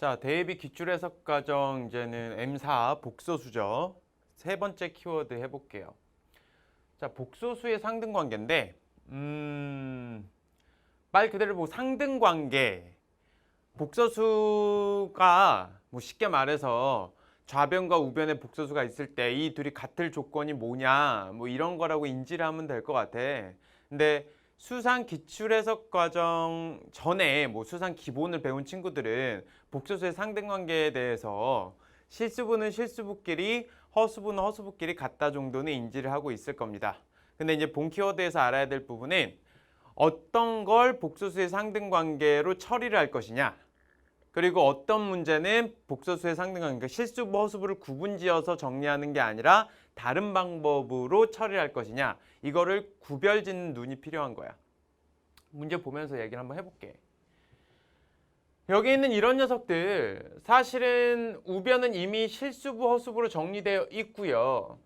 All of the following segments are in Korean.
자, 대입이 기출해석 과정 이제는 M4 복소수죠. 세 번째 키워드 해볼게요. 자, 복소수의 상등관계인데 말 그대로 뭐 상등관계 복소수가 뭐 쉽게 말해서 좌변과 우변의 복소수가 있을 때 이 둘이 같을 조건이 뭐냐 뭐 이런 거라고 인지를 하면 될 것 같아. 근데 수상 기출해석 과정 전에 뭐 수상 기본을 배운 친구들은 복소수의 상등관계에 대해서 실수부는 실수부끼리 허수부는 허수부끼리 같다 정도는 인지를 하고 있을 겁니다. 근데 이제 본 키워드에서 알아야 될 부분은 어떤 걸 복소수의 상등관계로 처리를 할 것이냐, 그리고 어떤 문제는 복소수의 상등관계, 실수부, 허수부를 구분지어서 정리하는 게 아니라 다른 방법으로 처리할 것이냐, 이거를 구별짓는 눈이 필요한 거야. 문제 보면서 얘기를 한번 해볼게. 여기 있는 이런 녀석들, 사실은 우변은 이미 실수부, 허수부로 정리되어 있고요.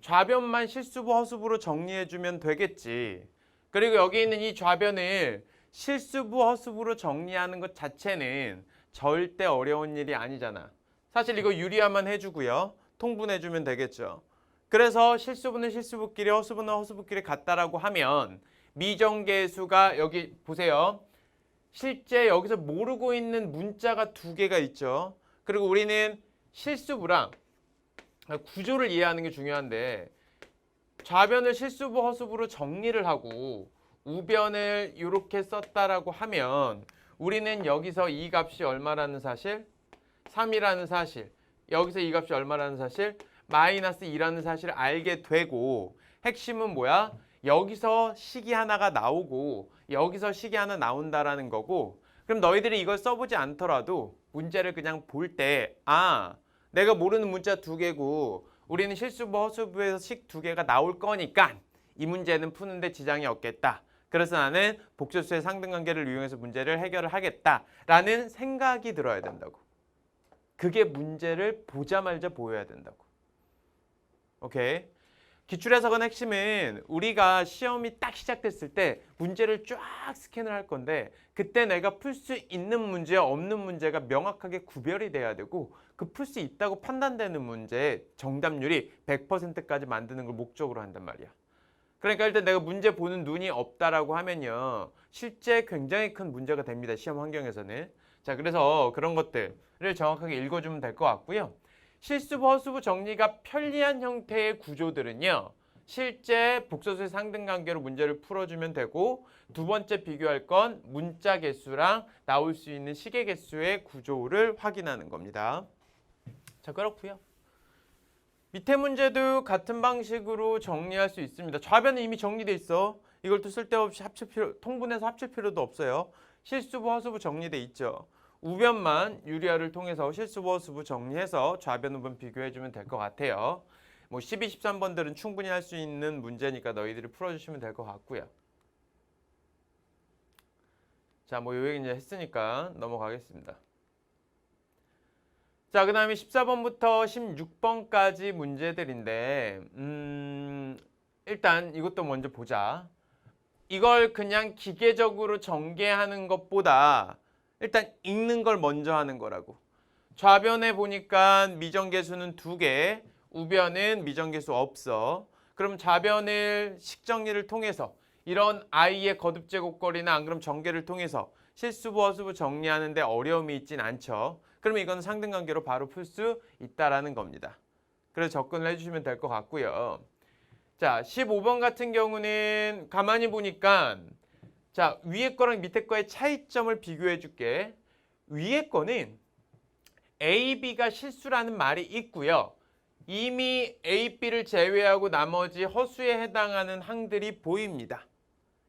좌변만 실수부, 허수부로 정리해주면 되겠지. 그리고 여기 있는 이 좌변을 실수부, 허수부로 정리하는 것 자체는 절대 어려운 일이 아니잖아. 사실 이거 유리화만 해주고요. 통분해주면 되겠죠. 그래서 실수부는 실수부끼리, 허수부는 허수부끼리 같다라고 하면 미정계수가 여기 보세요. 실제 여기서 모르고 있는 문자가 두 개가 있죠. 그리고 우리는 실수부랑 구조를 이해하는 게 중요한데 좌변을 실수부, 허수부로 정리를 하고 우변을 이렇게 썼다라고 하면 우리는 여기서 이 값이 얼마라는 사실? 3이라는 사실. 여기서 이 값이 얼마라는 사실? 마이너스 2라는 사실을 알게 되고 핵심은 뭐야? 여기서 식이 하나가 나오고 여기서 식이 하나 나온다라는 거고 그럼 너희들이 이걸 써보지 않더라도 문제를 그냥 볼 때 내가 모르는 문자 두 개고 우리는 실수부, 허수부에서 식 두 개가 나올 거니까 이 문제는 푸는데 지장이 없겠다. 그래서 나는 복소수의 상등관계를 이용해서 문제를 해결을 하겠다라는 생각이 들어야 된다고. 그게 문제를 보자마자 보여야 된다고. 오케이? 기출해석은 핵심은 우리가 시험이 딱 시작됐을 때 문제를 쫙 스캔을 할 건데 그때 내가 풀 수 있는 문제와 없는 문제가 명확하게 구별이 돼야 되고 그 풀 수 있다고 판단되는 문제의 정답률이 100%까지 만드는 걸 목적으로 한단 말이야. 그러니까 일단 내가 문제 보는 눈이 없다라고 하면요. 실제 굉장히 큰 문제가 됩니다. 시험 환경에서는. 자, 그래서 그런 것들을 정확하게 읽어주면 될 것 같고요. 실수부, 허수부 정리가 편리한 형태의 구조들은요. 실제 복소수의 상등관계로 문제를 풀어주면 되고 두 번째 비교할 건 문자 개수랑 나올 수 있는 식의 개수의 구조를 확인하는 겁니다. 자, 그렇고요. 밑에 문제도 같은 방식으로 정리할 수 있습니다. 좌변은 이미 정리돼 있어. 이걸 또 쓸데없이 통분해서 합칠 필요도 없어요. 실수부, 허수부 정리돼 있죠. 우변만 유리화를 통해서 실수부, 허수부 정리해서 좌변, 우변 비교해주면 될 것 같아요. 뭐 12, 13번들은 충분히 할 수 있는 문제니까 너희들이 풀어주시면 될 것 같고요. 자, 뭐 요 얘기 이제 했으니까 넘어가겠습니다. 자, 그 다음에 14번부터 16번까지 문제들인데 일단 이것도 먼저 보자. 이걸 그냥 기계적으로 전개하는 것보다 일단 읽는 걸 먼저 하는 거라고. 좌변에 보니까 미정계수는 2개, 우변은 미정계수 없어. 그럼 좌변을 식정리를 통해서 이런 i의 거듭제곱거리나 안 그럼 전개를 통해서 실수부, 허수부 정리하는데 어려움이 있진 않죠. 그러면 이건 상등관계로 바로 풀 수 있다라는 겁니다. 그래서 접근을 해주시면 될 것 같고요. 자, 15번 같은 경우는 가만히 보니까 자, 위에 거랑 밑에 거의 차이점을 비교해 줄게. 위에 거는 A, B가 실수라는 말이 있고요. 이미 A, B를 제외하고 나머지 허수에 해당하는 항들이 보입니다.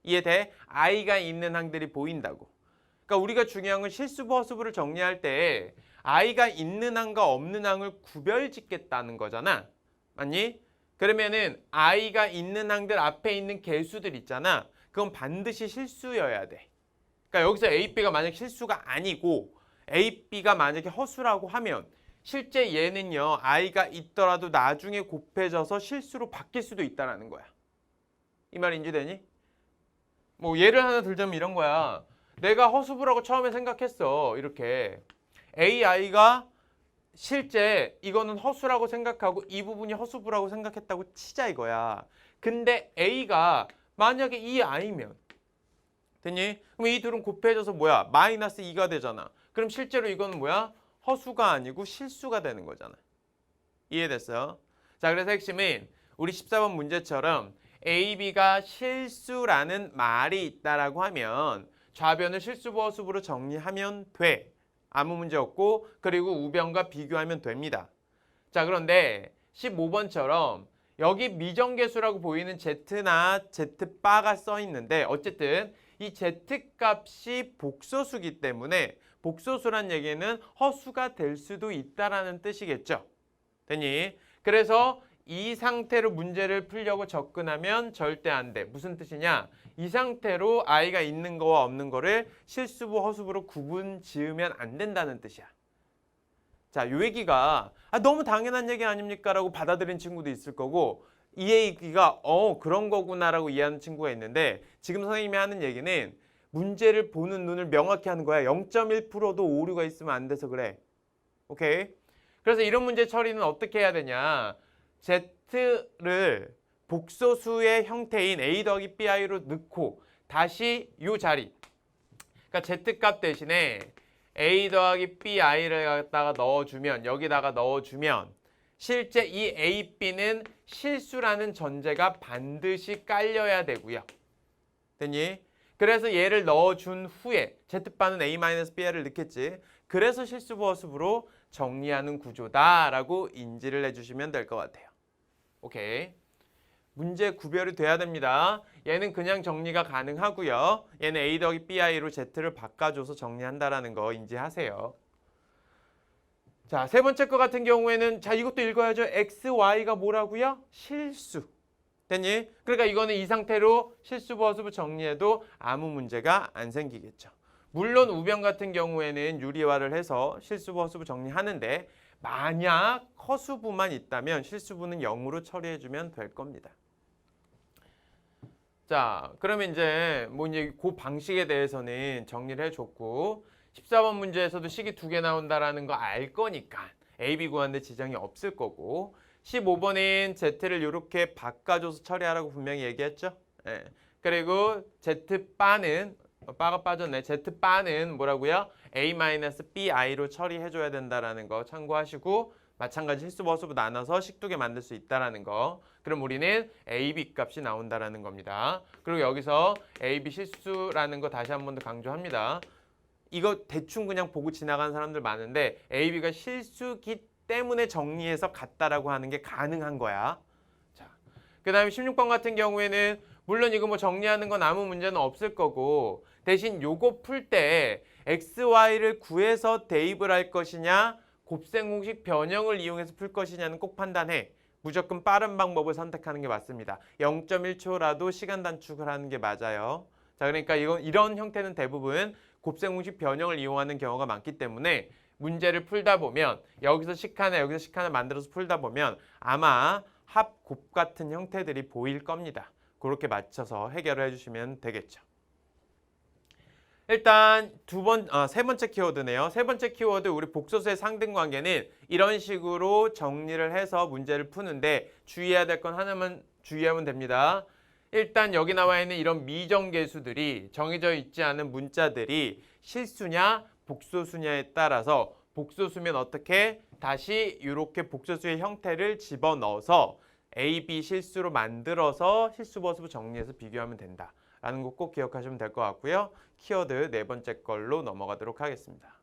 이해돼? I가 있는 항들이 보인다고. 그러니까 우리가 중요한 건 실수부, 허수부를 정리할 때 I가 있는 항과 없는 항을 구별짓겠다는 거잖아. 맞니? 그러면은 I가 있는 항들 앞에 있는 개수들 있잖아. 그건 반드시 실수여야 돼. 그러니까 여기서 A, B가 만약 실수가 아니고 A, B가 만약에 허수라고 하면 실제 얘는요. I가 있더라도 나중에 곱해져서 실수로 바뀔 수도 있다는 거야. 이 말 인지되니? 뭐 예를 하나 들자면 이런 거야. 내가 허수부라고 처음에 생각했어. 이렇게 AI가 실제 이거는 허수라고 생각하고 이 부분이 허수부라고 생각했다고 치자 이거야. 근데 A가 만약에 이 I면 됐니? 그럼 이 둘은 곱해져서 뭐야? 마이너스 2가 되잖아. 그럼 실제로 이거는 뭐야? 허수가 아니고 실수가 되는 거잖아. 이해됐어요? 자, 그래서 핵심은 우리 14번 문제처럼 A, B가 실수라는 말이 있다라고 하면 좌변을 실수부 허수부로 정리하면 돼. 아무 문제 없고 그리고 우변과 비교하면 됩니다. 자, 그런데 15번처럼 여기 미정계수라고 보이는 Z나 Z바가 써 있는데 어쨌든 이 Z값이 복소수기 때문에 복소수란 얘기는 허수가 될 수도 있다라는 뜻이겠죠. 됐니? 그래서 이 상태로 문제를 풀려고 접근하면 절대 안 돼. 무슨 뜻이냐? 이 상태로 I가 있는 거와 없는 거를 실수부, 허수부로 구분 지으면 안 된다는 뜻이야. 자, 요 얘기가 너무 당연한 얘기 아닙니까? 라고 받아들인 친구도 있을 거고 이 얘기가 그런 거구나 라고 이해하는 친구가 있는데 지금 선생님이 하는 얘기는 문제를 보는 눈을 명확히 하는 거야. 0.1%도 오류가 있으면 안 돼서 그래. 오케이? 그래서 이런 문제 처리는 어떻게 해야 되냐? Z를 복소수의 형태인 A 더하기 BI로 넣고 다시 이 자리 그러니까 Z값 대신에 A 더하기 BI를 갖다가 넣어주면 여기다가 넣어주면 실제 이 A, B는 실수라는 전제가 반드시 깔려야 되고요. 됐니? 그래서 얘를 넣어준 후에 Z바는 A-BI를 넣겠지. 그래서 실수부 허수부로 정리하는 구조다라고 인지를 해주시면 될 것 같아요. 오케이. 문제 구별이 돼야 됩니다. 얘는 그냥 정리가 가능하고요. 얘는 A 더하기 BI로 Z를 바꿔줘서 정리한다라는 거 인지하세요. 자, 세 번째 거 같은 경우에는 자 이것도 읽어야죠. X, Y가 뭐라고요? 실수. 됐니? 그러니까 이거는 이 상태로 실수부, 허수부 정리해도 아무 문제가 안 생기겠죠. 물론 우변 같은 경우에는 유리화를 해서 실수부, 허수부 정리하는데 만약 허수부만 있다면 실수부는 0으로 처리해주면 될 겁니다. 자, 그러면 이제 그 방식에 대해서는 정리를 해줬고 14번 문제에서도 식이 2개 나온다라는 거 알 거니까 A, B 구하는데 지장이 없을 거고 15번인 Z를 이렇게 바꿔줘서 처리하라고 분명히 얘기했죠. 예. 그리고 Z바는 바가 빠졌네. Z바는 뭐라고요? A-BI로 처리해줘야 된다라는 거 참고하시고 마찬가지 실수부, 허수부 나눠서 식 2개 만들 수 있다라는 거. 그럼 우리는 A, B 값이 나온다라는 겁니다. 그리고 여기서 A, B 실수라는 거 다시 한 번 더 강조합니다. 이거 대충 그냥 보고 지나가는 사람들 많은데 A, B가 실수기 때문에 정리해서 같다라고 하는 게 가능한 거야. 자, 그 다음에 16번 같은 경우에는 물론 이거 뭐 정리하는 건 아무 문제는 없을 거고 대신 요거 풀 때 X, Y를 구해서 대입을 할 것이냐 곱셈 공식 변형을 이용해서 풀 것이냐는 꼭 판단해. 무조건 빠른 방법을 선택하는 게 맞습니다. 0.1초라도 시간 단축을 하는 게 맞아요. 자, 그러니까 이런 형태는 대부분 곱셈 공식 변형을 이용하는 경우가 많기 때문에 문제를 풀다 보면 여기서 식 하나 여기서 식 하나 만들어서 풀다 보면 아마 합, 곱 같은 형태들이 보일 겁니다. 그렇게 맞춰서 해결을 해주시면 되겠죠. 일단 세 번째 키워드네요. 세 번째 키워드 우리 복소수의 상등관계는 이런 식으로 정리를 해서 문제를 푸는데 주의해야 될 건 하나만 주의하면 됩니다. 일단 여기 나와 있는 이런 미정계수들이 정해져 있지 않은 문자들이 실수냐 복소수냐에 따라서 복소수면 어떻게 다시 이렇게 복소수의 형태를 집어넣어서 A, B 실수로 만들어서 실수부, 허수부 정리해서 비교하면 된다. 라는 거 꼭 기억하시면 될 것 같고요. 키워드 네 번째 걸로 넘어가도록 하겠습니다.